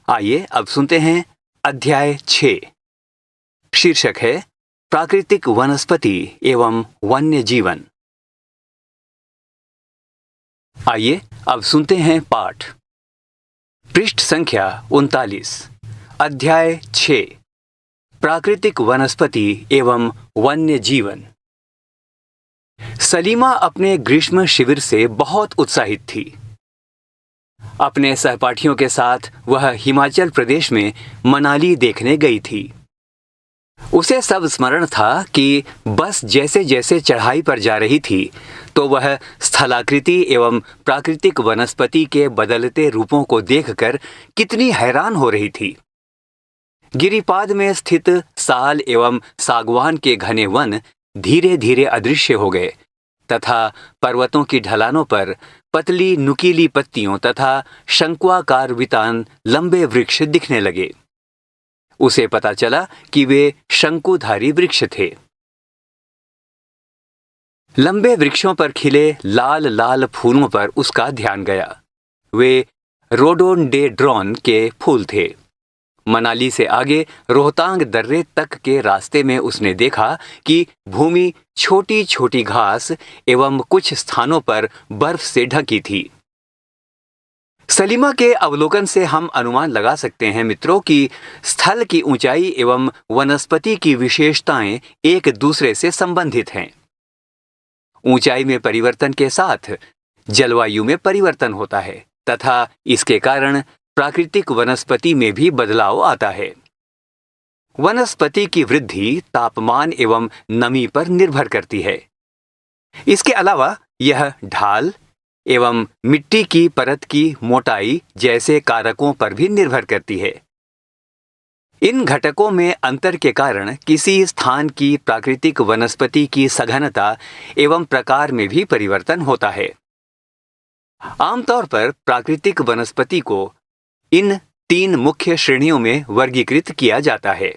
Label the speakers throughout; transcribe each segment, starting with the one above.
Speaker 1: आइए अब सुनते हैं अध्याय 6। शीर्षक है प्राकृतिक वनस्पति एवं वन्य जीवन। आइए अब सुनते हैं पाठ। पृष्ठ संख्या 39, अध्याय 6, प्राकृतिक वनस्पति एवं वन्य जीवन। सलीमा अपने ग्रीष्म शिविर से बहुत उत्साहित थी। अपने सहपाठियों के साथ वह हिमाचल प्रदेश में मनाली देखने गई थी। उसे सब स्मरण था कि बस जैसे जैसे चढ़ाई पर जा रही थी तो वह स्थलाकृति एवं प्राकृतिक वनस्पति के बदलते रूपों को देखकर कितनी हैरान हो रही थी। गिरिपाद में स्थित साल एवं सागवान के घने वन धीरे धीरे अदृश्य हो गए तथा पर्वतों की ढलानों पर पतली नुकीली पत्तियों तथा शंक्वाकार वितान लंबे वृक्ष दिखने लगे। उसे पता चला कि वे शंकुधारी वृक्ष थे। लंबे वृक्षों पर खिले लाल लाल फूलों पर उसका ध्यान गया। वे रोडोडेंड्रॉन के फूल थे। मनाली से आगे रोहतांग दर्रे तक के रास्ते में उसने देखा कि भूमि छोटी छोटी घास एवं कुछ स्थानों पर बर्फ से ढकी थी। सलीमा के अवलोकन से हम अनुमान लगा सकते हैं मित्रों कि स्थल की ऊंचाई एवं वनस्पति की विशेषताएं एक दूसरे से संबंधित हैं। ऊंचाई में परिवर्तन के साथ जलवायु में परिवर्तन होता है तथा इसके कारण प्राकृतिक वनस्पति में भी बदलाव आता है। वनस्पति की वृद्धि तापमान एवं नमी पर निर्भर करती है। इसके अलावा यह ढाल एवं मिट्टी की परत की मोटाई जैसे कारकों पर भी निर्भर करती है। इन घटकों में अंतर के कारण किसी स्थान की प्राकृतिक वनस्पति की सघनता एवं प्रकार में भी परिवर्तन होता है। आमतौर पर प्राकृतिक वनस्पति को इन 3 मुख्य श्रेणियों में वर्गीकृत किया जाता है।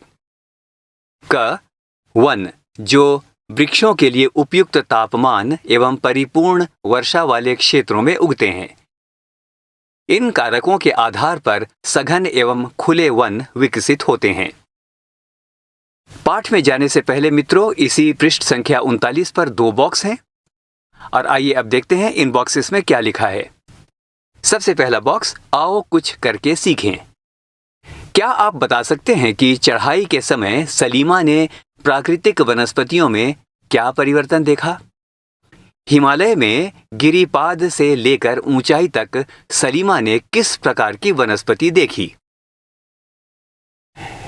Speaker 1: क, वन, जो वृक्षों के लिए उपयुक्त तापमान एवं परिपूर्ण वर्षा वाले क्षेत्रों में उगते हैं। इन कारकों के आधार पर सघन एवं खुले वन विकसित होते हैं। पाठ में जाने से पहले मित्रों, इसी पृष्ठ संख्या 39 पर 2 बॉक्स हैं और आइए अब देखते हैं इन बॉक्सेस में क्या लिखा है। सबसे पहला बॉक्स, आओ कुछ करके सीखें। क्या आप बता सकते हैं कि चढ़ाई के समय सलीमा ने प्राकृतिक वनस्पतियों में क्या परिवर्तन देखा? हिमालय में गिरिपाद से लेकर ऊंचाई तक सलीमा ने किस प्रकार की वनस्पति देखी?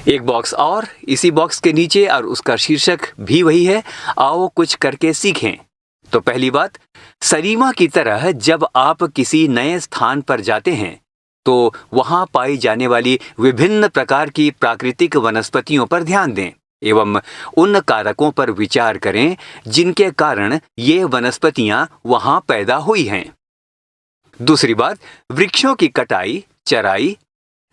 Speaker 1: एक बॉक्स और इसी बॉक्स के नीचे और उसका शीर्षक भी वही है, आओ कुछ करके सीखें। तो पहली बात, सलीमा की तरह जब आप किसी नए स्थान पर जाते हैं तो वहां पाई जाने वाली विभिन्न प्रकार की प्राकृतिक वनस्पतियों पर ध्यान दें एवं उन कारकों पर विचार करें जिनके कारण ये वनस्पतियां वहां पैदा हुई हैं। दूसरी बात, वृक्षों की कटाई, चराई,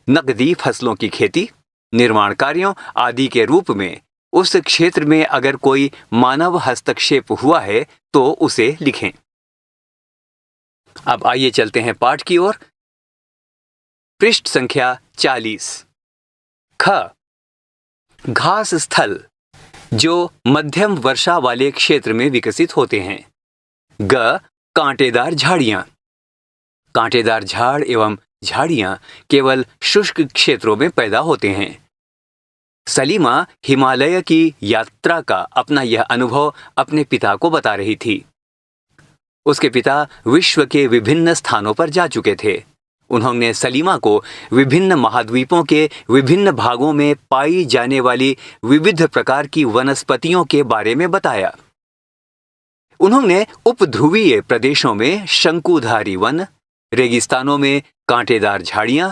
Speaker 1: नकदी फसलों की खेती, निर्माण कार्यों आदि के रूप में उस क्षेत्र में अगर कोई मानव हस्तक्षेप हुआ है तो उसे लिखें। अब आइए चलते हैं पाठ की ओर। पृष्ठ संख्या 40। ख, घास स्थल जो मध्यम वर्षा वाले क्षेत्र में विकसित होते हैं। ग, कांटेदार झाड़ियां। कांटेदार झाड़ एवं झाड़ियां केवल शुष्क क्षेत्रों में पैदा होते हैं। सलीमा हिमालय की यात्रा का अपना यह अनुभव अपने पिता को बता रही थी। उसके पिता विश्व के विभिन्न स्थानों पर जा चुके थे। उन्होंने सलीमा को विभिन्न महाद्वीपों के विभिन्न भागों में पाई जाने वाली विविध प्रकार की वनस्पतियों के बारे में बताया। उन्होंने उपध्रुवीय प्रदेशों में शंकुधारी वन, रेगिस्तानों में कांटेदार झाड़ियां,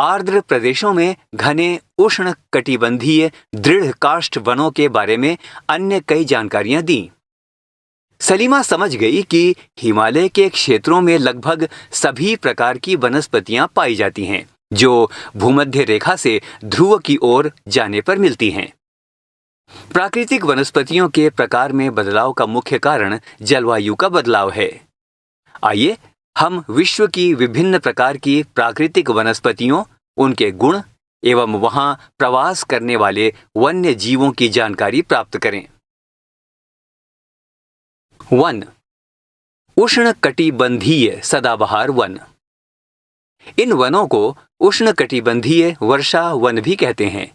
Speaker 1: आर्द्र प्रदेशों में घने उष्ण कटिबंधीय दृढ़ काष्ठ वनों के बारे में अन्य कई जानकारियां दी। सलीमा समझ गई कि हिमालय के क्षेत्रों में लगभग सभी प्रकार की वनस्पतियां पाई जाती हैं जो भूमध्य रेखा से ध्रुव की ओर जाने पर मिलती हैं। प्राकृतिक वनस्पतियों के प्रकार में बदलाव का मुख्य कारण जलवायु का बदलाव है। आइए हम विश्व की विभिन्न प्रकार की प्राकृतिक वनस्पतियों उनके गुण एवं वहां प्रवास करने वाले वन्य जीवों की जानकारी प्राप्त करें। 1. उष्णकटिबंधीय सदाबहार वन। इन वनों को उष्णकटिबंधीय वर्षा वन भी कहते हैं।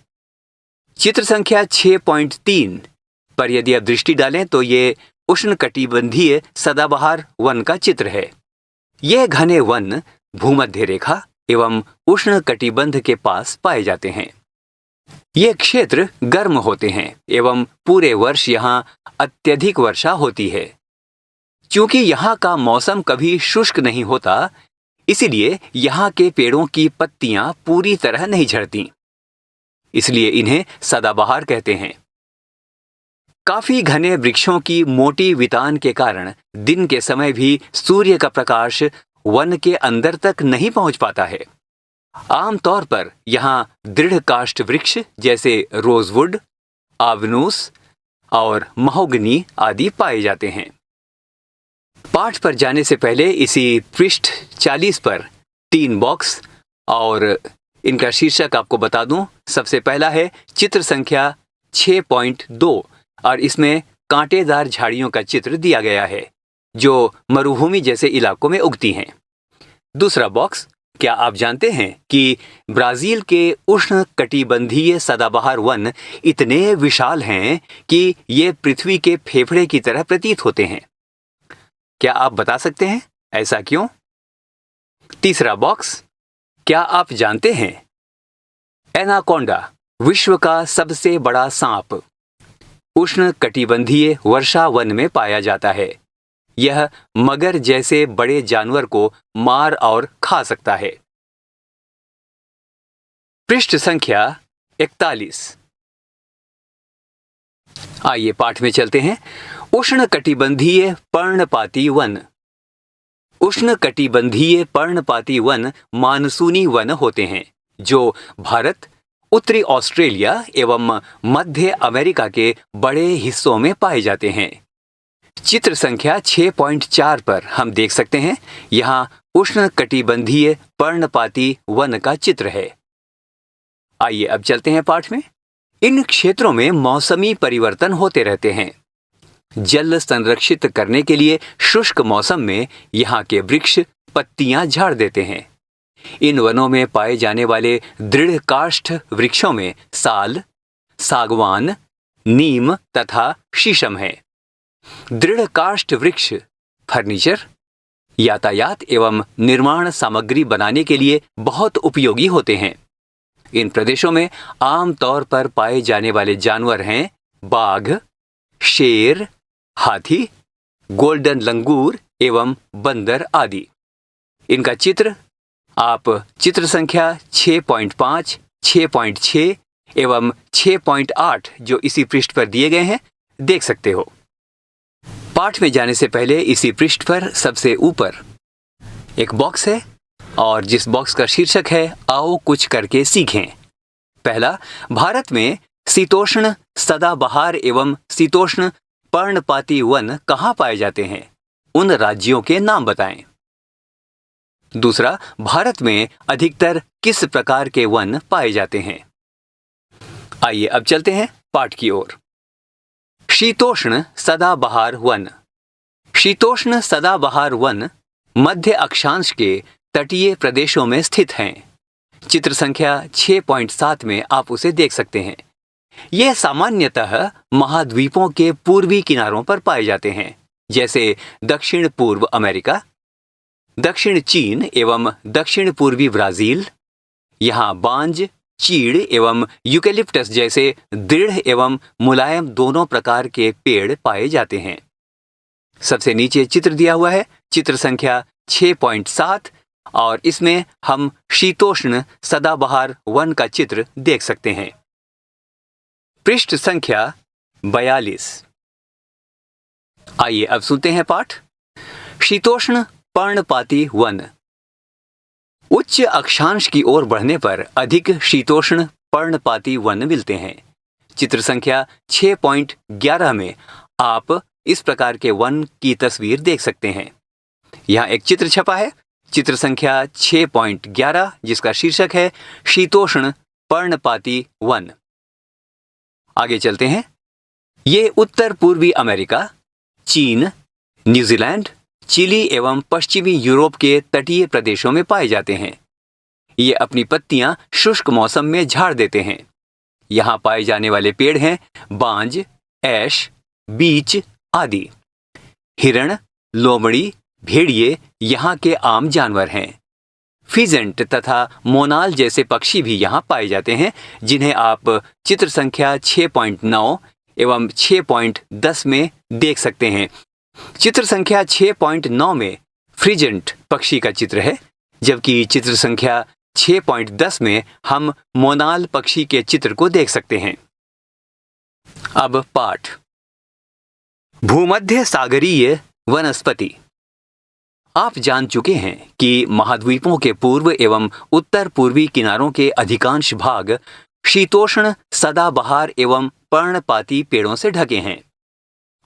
Speaker 1: चित्र संख्या 6.3 पर यदि आप दृष्टि डालें तो ये उष्णकटिबंधीय सदाबहार वन का चित्र है। यह घने वन भूमध्य रेखा एवं उष्णकटिबंध के पास पाए जाते हैं। ये क्षेत्र गर्म होते हैं एवं पूरे वर्ष यहाँ अत्यधिक वर्षा होती है। क्योंकि यहाँ का मौसम कभी शुष्क नहीं होता, इसलिए यहाँ के पेड़ों की पत्तियां पूरी तरह नहीं झड़ती, इसलिए इन्हें सदाबहार कहते हैं। काफी घने वृक्षों की मोटी वितान के कारण दिन के समय भी सूर्य का प्रकाश वन के अंदर तक नहीं पहुंच पाता है। आमतौर पर यहाँ दृढ़ काष्ठ वृक्ष जैसे रोजवुड, आवनूस और महोगनी आदि पाए जाते हैं। पाठ पर जाने से पहले इसी पृष्ठ 40 पर 3 बॉक्स और इनका शीर्षक आपको बता दूं। सबसे पहला है चित्र संख्या 6.2 और इसमें कांटेदार झाड़ियों का चित्र दिया गया है जो मरुभूमि जैसे इलाकों में उगती हैं। दूसरा बॉक्स, क्या आप जानते हैं कि ब्राजील के उष्णकटिबंधीय सदाबहार वन इतने विशाल हैं कि ये पृथ्वी के फेफड़े की तरह प्रतीत होते हैं। क्या आप बता सकते हैं ऐसा क्यों? तीसरा बॉक्स, क्या आप जानते हैं एनाकोंडा विश्व का सबसे बड़ा सांप उष्णकटिबंधीय वर्षा वन में पाया जाता है। यह मगर जैसे बड़े जानवर को मार और खा सकता है। पृष्ठ संख्या 41। आइए पाठ में चलते हैं। उष्णकटिबंधीय पर्णपाती वन। उष्णकटिबंधीय पर्णपाती वन मानसूनी वन होते हैं जो भारत, उत्तरी ऑस्ट्रेलिया एवं मध्य अमेरिका के बड़े हिस्सों में पाए जाते हैं। चित्र संख्या 6.4 पर हम देख सकते हैं, यहाँ उष्णकटिबंधीय पर्णपाती वन का चित्र है। आइए अब चलते हैं पाठ में। इन क्षेत्रों में मौसमी परिवर्तन होते रहते हैं। जल संरक्षित करने के लिए शुष्क मौसम में यहाँ के वृक्ष पत्तियां झाड़ देते हैं। इन वनों में पाए जाने वाले दृढ़ काष्ठ वृक्षों में साल, सागवान, नीम तथा शीशम है। दृढ़ काष्ठ वृक्ष फर्नीचर, यातायात एवं निर्माण सामग्री बनाने के लिए बहुत उपयोगी होते हैं। इन प्रदेशों में आमतौर पर पाए जाने वाले जानवर हैं बाघ, शेर, हाथी, गोल्डन लंगूर एवं बंदर आदि। इनका चित्र आप चित्र संख्या 6.5, 6.6 एवं 6.8 जो इसी पृष्ठ पर दिए गए हैं देख सकते हो। पाठ में जाने से पहले इसी पृष्ठ पर सबसे ऊपर एक बॉक्स है और जिस बॉक्स का शीर्षक है आओ कुछ करके सीखें। पहला, भारत में शीतोष्ण सदाबहार एवं शीतोष्ण पर्णपाती वन कहाँ पाए जाते हैं? उन राज्यों के नाम बताएं। दूसरा, भारत में अधिकतर किस प्रकार के वन पाए जाते हैं? आइए अब चलते हैं पाठ की ओर। शीतोष्ण सदाबहार वन। शीतोष्ण सदाबहार वन मध्य अक्षांश के तटीय प्रदेशों में स्थित हैं। चित्र संख्या 6.7 में आप उसे देख सकते हैं। यह सामान्यतः महाद्वीपों के पूर्वी किनारों पर पाए जाते हैं, जैसे दक्षिण पूर्व अमेरिका, दक्षिण चीन एवं दक्षिण पूर्वी ब्राजील। यहाँ बांज, चीड़ एवं यूकेलिप्टस जैसे दृढ़ एवं मुलायम दोनों प्रकार के पेड़ पाए जाते हैं। सबसे नीचे चित्र दिया हुआ है, चित्र संख्या 6.7 और इसमें हम शीतोष्ण सदाबहार वन का चित्र देख सकते हैं। पृष्ठ संख्या 42। आइए अब सुनते हैं पाठ। शीतोष्ण पर्णपाती वन। उच्च अक्षांश की ओर बढ़ने पर अधिक शीतोष्ण पर्णपाती वन मिलते हैं। चित्र संख्या 6.11 में आप इस प्रकार के वन की तस्वीर देख सकते हैं। यहाँ एक चित्र छपा है, चित्र संख्या 6.11 जिसका शीर्षक है शीतोष्ण पर्णपाती वन। आगे चलते हैं। ये उत्तर पूर्वी अमेरिका, चीन, न्यूजीलैंड, चिली एवं पश्चिमी यूरोप के तटीय प्रदेशों में पाए जाते हैं। ये अपनी पत्तियां शुष्क मौसम में झाड़ देते हैं। यहाँ पाए जाने वाले पेड़ हैं बांज, ऐश, बीच आदि। हिरण, लोमड़ी, भेड़िए यहाँ के आम जानवर हैं। फिजेंट तथा मोनाल जैसे पक्षी भी यहाँ पाए जाते हैं, जिन्हें आप चित्र संख्या 6.9 एवं 6.10 में देख सकते हैं। चित्र संख्या 6.9 में फ्रिजेंट पक्षी का चित्र है, जबकि चित्र संख्या 6.10 में हम मोनाल पक्षी के चित्र को देख सकते हैं। अब पाठ। भूमध्य सागरीय वनस्पति। आप जान चुके हैं कि महाद्वीपों के पूर्व एवं उत्तर पूर्वी किनारों के अधिकांश भाग शीतोष्ण सदाबहार एवं पर्णपाती पेड़ों से ढके हैं।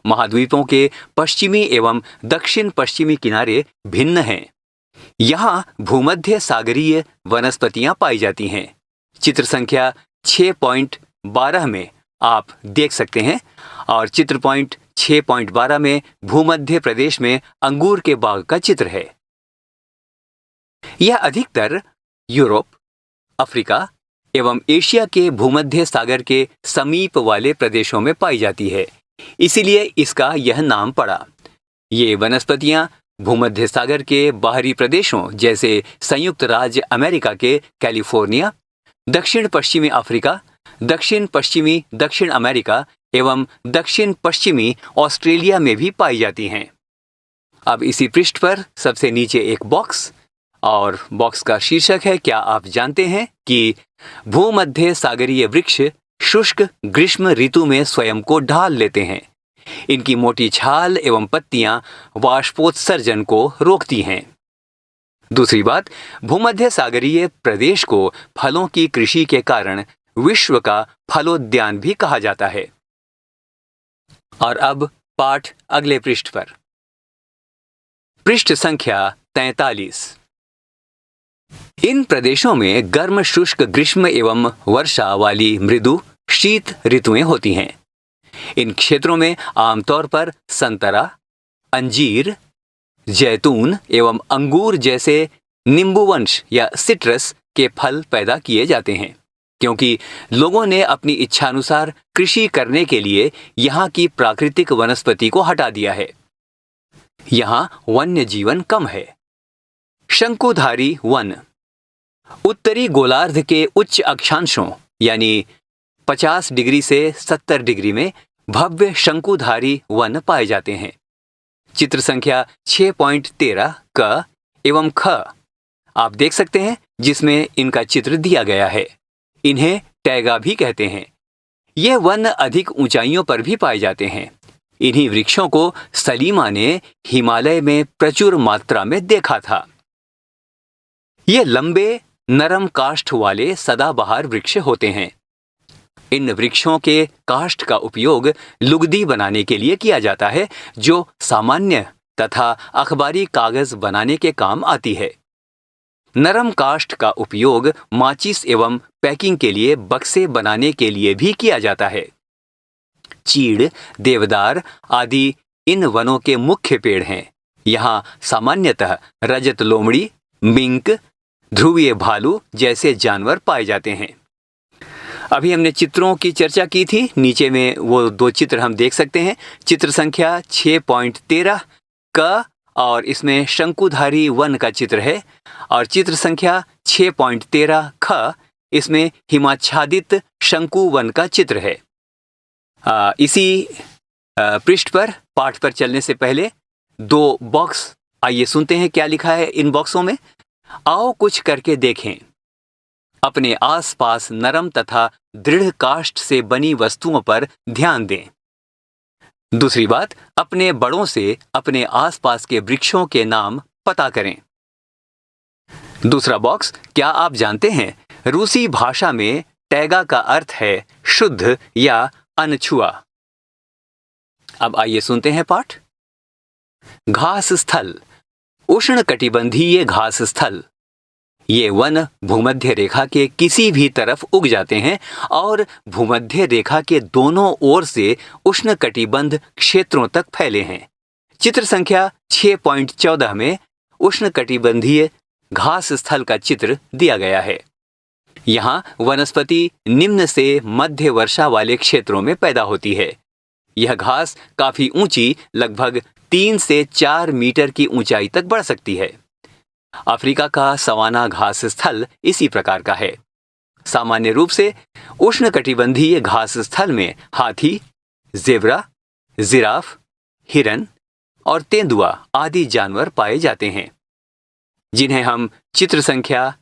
Speaker 1: महाद्वीपों के पश्चिमी एवं दक्षिण पश्चिमी किनारे भिन्न हैं। यहाँ भूमध्य सागरीय वनस्पतियां पाई जाती हैं। चित्र संख्या 6.12 में आप देख सकते हैं और चित्र 6.12 में भूमध्य प्रदेश में अंगूर के बाग का चित्र है। यह अधिकतर यूरोप, अफ्रीका एवं एशिया के भूमध्य सागर के समीप वाले प्रदेशों में पाई जाती है, इसीलिए इसका यह नाम पड़ा। ये वनस्पतियां भूमध्य सागर के बाहरी प्रदेशों जैसे संयुक्त राज्य अमेरिका के कैलिफोर्निया, दक्षिण पश्चिमी अफ्रीका, दक्षिण पश्चिमी दक्षिण अमेरिका एवं दक्षिण पश्चिमी ऑस्ट्रेलिया में भी पाई जाती हैं। अब इसी पृष्ठ पर सबसे नीचे एक बॉक्स, और बॉक्स का शीर्षक है क्या आप जानते हैं कि भूमध्य सागरीय वृक्ष शुष्क ग्रीष्म ऋतु में स्वयं को ढाल लेते हैं। इनकी मोटी छाल एवं पत्तियां वाष्पोत्सर्जन को रोकती हैं। दूसरी बात, भूमध्य सागरीय प्रदेश को फलों की कृषि के कारण विश्व का फलोद्यान भी कहा जाता है। और अब पाठ अगले पृष्ठ पर। पृष्ठ संख्या 43। इन प्रदेशों में गर्म शुष्क ग्रीष्म एवं वर्षा वाली मृदु शीत ऋतुएं होती हैं। इन क्षेत्रों में आमतौर पर संतरा, अंजीर, जैतून एवं अंगूर जैसे नींबूवंश या सिट्रस के फल पैदा किए जाते हैं, क्योंकि लोगों ने अपनी इच्छानुसार कृषि करने के लिए यहाँ की प्राकृतिक वनस्पति को हटा दिया है। यहाँ वन्य जीवन कम है। शंकुधारी वन। उत्तरी गोलार्ध के उच्च अक्षांशों यानी 50 डिग्री से 70 डिग्री में भव्य शंकुधारी वन पाए जाते हैं। चित्र संख्या 6.13 क एवं ख आप देख सकते हैं, जिसमें इनका चित्र दिया गया है। इन्हें टैगा भी कहते हैं। ये वन अधिक ऊंचाइयों पर भी पाए जाते हैं। इन्हीं वृक्षों को सलीमा ने हिमालय में प्रचुर मात्रा में देखा था। ये लंबे नरम काष्ठ वाले सदाबहार वृक्ष होते हैं। इन वृक्षों के काष्ठ का उपयोग लुगदी बनाने के लिए किया जाता है, जो सामान्य तथा अखबारी कागज बनाने के काम आती है। नरम काष्ठ का उपयोग माचिस एवं पैकिंग के लिए बक्से बनाने के लिए भी किया जाता है। चीड़, देवदार आदि इन वनों के मुख्य पेड़ हैं। यहाँ सामान्यतः रजत लोमड़ी, मिंक, ध्रुवीय भालू जैसे जानवर पाए जाते हैं। अभी हमने चित्रों की चर्चा की थी। नीचे में वो दो चित्र हम देख सकते हैं। चित्र संख्या 6.13 क और इसमें शंकुधारी वन का चित्र है, और चित्र संख्या 6.13 ख इसमें हिमाच्छादित शंकु वन का चित्र है। इसी पृष्ठ पर पाठ पर चलने से पहले दो बॉक्स आइए सुनते हैं क्या लिखा है इन बॉक्सों में। आओ कुछ करके देखें। अपने आसपास नरम तथा दृढ़ काष्ठ से बनी वस्तुओं पर ध्यान दें। दूसरी बात, अपने बड़ों से अपने आसपास के वृक्षों के नाम पता करें। दूसरा बॉक्स, क्या आप जानते हैं रूसी भाषा में टैगा का अर्थ है शुद्ध या अनछुआ। अब आइए सुनते हैं पाठ। घास स्थल। उष्णकटिबंधीय घास स्थल। ये वन भूमध्य रेखा के किसी भी तरफ उग जाते हैं और भूमध्य रेखा के दोनों ओर से उष्णकटिबंध क्षेत्रों तक फैले हैं। चित्र संख्या 6.14 में उष्णकटिबंधीय घास स्थल का चित्र दिया गया है। यहाँ वनस्पति निम्न से मध्य वर्षा वाले क्षेत्रों में पैदा होती है। यह घास काफी ऊंची, लगभग 3 से 4 मीटर की ऊंचाई तक बढ़ सकती है। अफ्रीका का सवाना घास स्थल इसी प्रकार का है। सामान्य रूप से उष्णकटिबंधीय घास स्थल में हाथी, ज़ेब्रा, जिराफ, हिरन और तेंदुआ आदि जानवर पाए जाते हैं, जिन्हें हम चित्र संख्या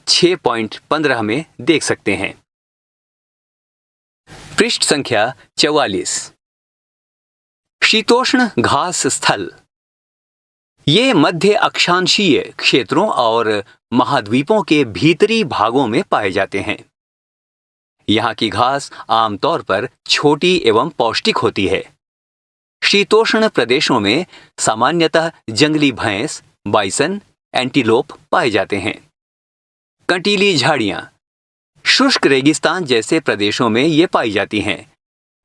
Speaker 1: 6.15 में देख सकते हैं। पृष्ठ संख्या 44। शीतोष्ण घास स्थल। ये मध्य अक्षांशीय क्षेत्रों और महाद्वीपों के भीतरी भागों में पाए जाते हैं। यहाँ की घास आमतौर पर छोटी एवं पौष्टिक होती है। शीतोष्ण प्रदेशों में सामान्यतः जंगली भैंस, बाइसन, एंटीलोप पाए जाते हैं। कंटीली झाड़ियां। शुष्क रेगिस्तान जैसे प्रदेशों में ये पाई जाती हैं।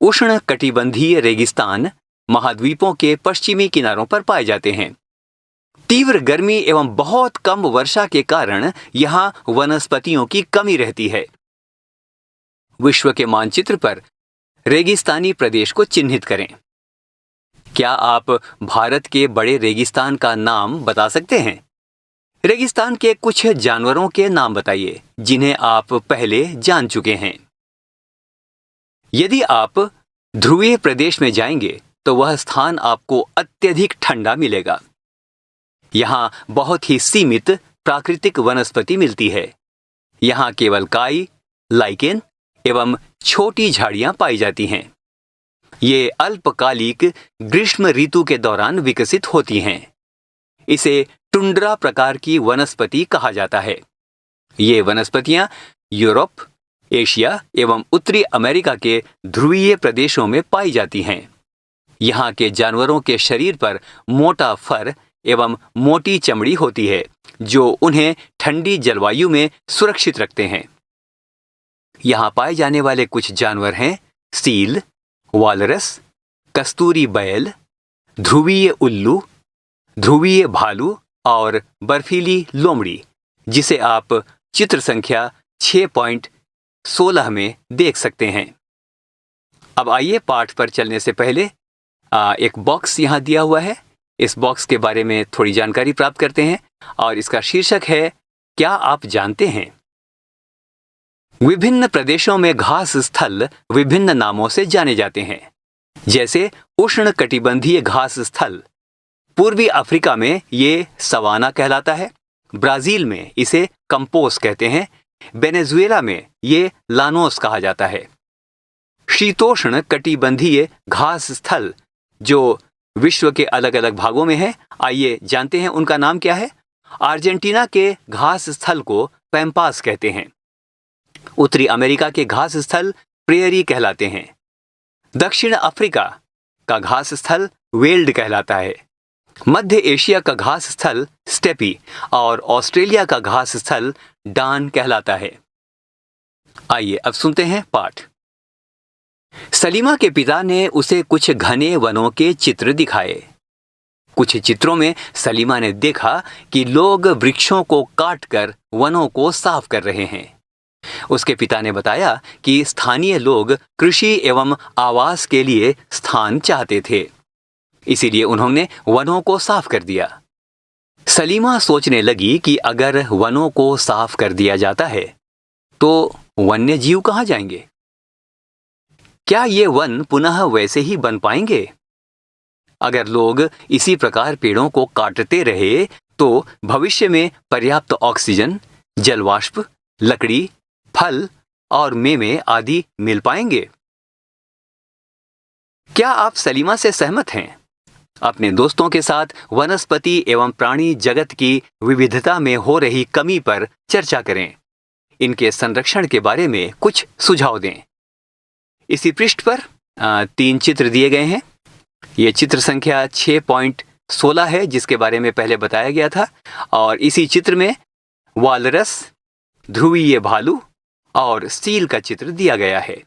Speaker 1: उष्ण कटिबंधीय रेगिस्तान महाद्वीपों के पश्चिमी किनारों पर पाए जाते हैं। तीव्र गर्मी एवं बहुत कम वर्षा के कारण यहाँ वनस्पतियों की कमी रहती है। विश्व के मानचित्र पर रेगिस्तानी प्रदेश को चिन्हित करें। क्या आप भारत के बड़े रेगिस्तान का नाम बता सकते हैं? रेगिस्तान के कुछ जानवरों के नाम बताइए जिन्हें आप पहले जान चुके हैं। यदि आप ध्रुवीय प्रदेश में जाएंगे तो वह स्थान आपको अत्यधिक ठंडा मिलेगा। यहाँ बहुत ही सीमित प्राकृतिक वनस्पति मिलती है। यहाँ केवल काई, लाइकेन एवं छोटी झाड़ियां पाई जाती हैं। ये अल्पकालिक ग्रीष्म ऋतु के दौरान विकसित होती हैं। इसे टुंड्रा प्रकार की वनस्पति कहा जाता है। ये वनस्पतियां यूरोप, एशिया एवं उत्तरी अमेरिका के ध्रुवीय प्रदेशों में पाई जाती हैं। यहाँ के जानवरों के शरीर पर मोटा फर एवं मोटी चमड़ी होती है जो उन्हें ठंडी जलवायु में सुरक्षित रखते हैं। यहाँ पाए जाने वाले कुछ जानवर हैं सील, वालरस, कस्तूरी बैल, ध्रुवीय उल्लू, ध्रुवीय भालू और बर्फीली लोमड़ी, जिसे आप चित्र संख्या 6.16 में देख सकते हैं। अब आइए पाठ पर चलने से पहले एक बॉक्स यहाँ दिया हुआ है। इस बॉक्स के बारे में थोड़ी जानकारी प्राप्त करते हैं और इसका शीर्षक है, क्या आप जानते हैं? विभिन्न प्रदेशों में घास स्थल विभिन्न नामों से जाने जाते हैं, जैसे उष्ण कटिबंधीय घास स्थल। पूर्वी अफ्रीका में ये सवाना कहलाता है। ब्राजील में इसे कंपोस कहते हैं। वेनेजुएला में ये लानोस कहा जाता है। शीतोष्ण कटिबंधीय घास स्थल जो विश्व के अलग अलग भागों में है, आइए जानते हैं उनका नाम क्या है। अर्जेंटीना के घास स्थल को पैम्पास कहते हैं। उत्तरी अमेरिका के घास स्थल प्रेयरी कहलाते हैं। दक्षिण अफ्रीका का घास स्थल वेल्ड कहलाता है। मध्य एशिया का घास स्थल स्टेपी और ऑस्ट्रेलिया का घास स्थल डान कहलाता है। आइए अब सुनते हैं पाठ। सलीमा के पिता ने उसे कुछ घने वनों के चित्र दिखाए। कुछ चित्रों में सलीमा ने देखा कि लोग वृक्षों को काटकर वनों को साफ कर रहे हैं। उसके पिता ने बताया कि स्थानीय लोग कृषि एवं आवास के लिए स्थान चाहते थे, इसीलिए उन्होंने वनों को साफ कर दिया। सलीमा सोचने लगी कि अगर वनों को साफ कर दिया जाता है तो वन्य जीव कहाँ जाएंगे? क्या ये वन पुनः वैसे ही बन पाएंगे? अगर लोग इसी प्रकार पेड़ों को काटते रहे तो भविष्य में पर्याप्त ऑक्सीजन, जलवाष्प, लकड़ी, फल और मेवे आदि मिल पाएंगे? क्या आप सलीमा से सहमत हैं? अपने दोस्तों के साथ वनस्पति एवं प्राणी जगत की विविधता में हो रही कमी पर चर्चा करें। इनके संरक्षण के बारे में कुछ सुझाव दें। इसी पृष्ठ पर 3 चित्र दिए गए हैं। ये चित्र संख्या 16 है जिसके बारे में पहले बताया गया था, और इसी चित्र में वालरस, ध्रुवीय भालू और सील का चित्र दिया गया है।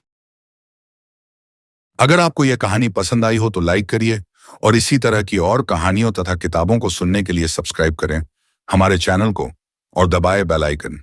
Speaker 2: अगर आपको यह कहानी पसंद आई हो तो लाइक करिए और इसी तरह की और कहानियों तथा किताबों को सुनने के लिए सब्सक्राइब करें हमारे चैनल को और दबाएं बेल आइकन।